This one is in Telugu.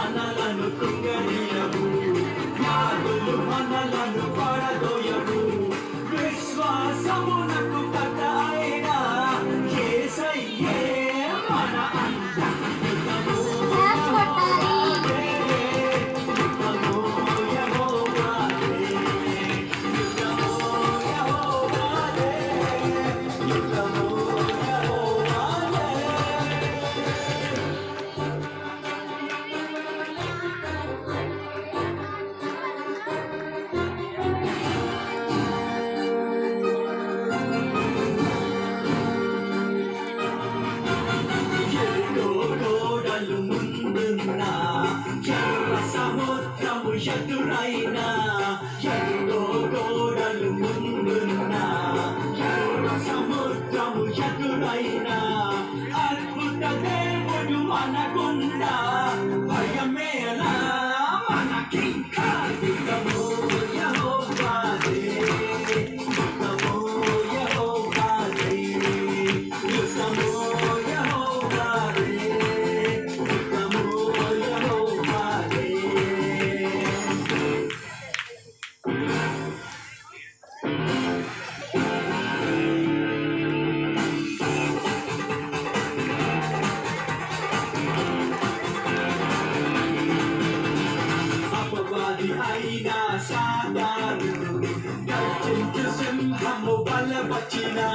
మనలను కృంగనీయవు, వ్యాధులు మనలను పడదోయవు. విశ్వాసమునకు కర్త అయిన యేసయ్యే మన అండ. యుద్ధము యెహోవాదే, యుద్ధము యెహోవాదే, యుద్ధము యెహోవాదే, యుద్ధము యెహోవాదే. ఎన్నో గోడలు ముందున్నా, ఎర్ర సముద్రము ఎదురైనా, ఎన్నో గోడలు ముందున్నా, ఎర్ర సముద్రము ఎదురైనా, అద్భుత దేవుడు మనకున్నా, భయమేలా మనకింకా. యుద్ధము యెహోవాదే, యుద్ధము యెహోవాదే, యుద్ధము యెహోవాదే, యుద్ధము యెహోవాదే. అపవాది అయిన సాతాను గర్జించు సింహము బలవచ్చినా,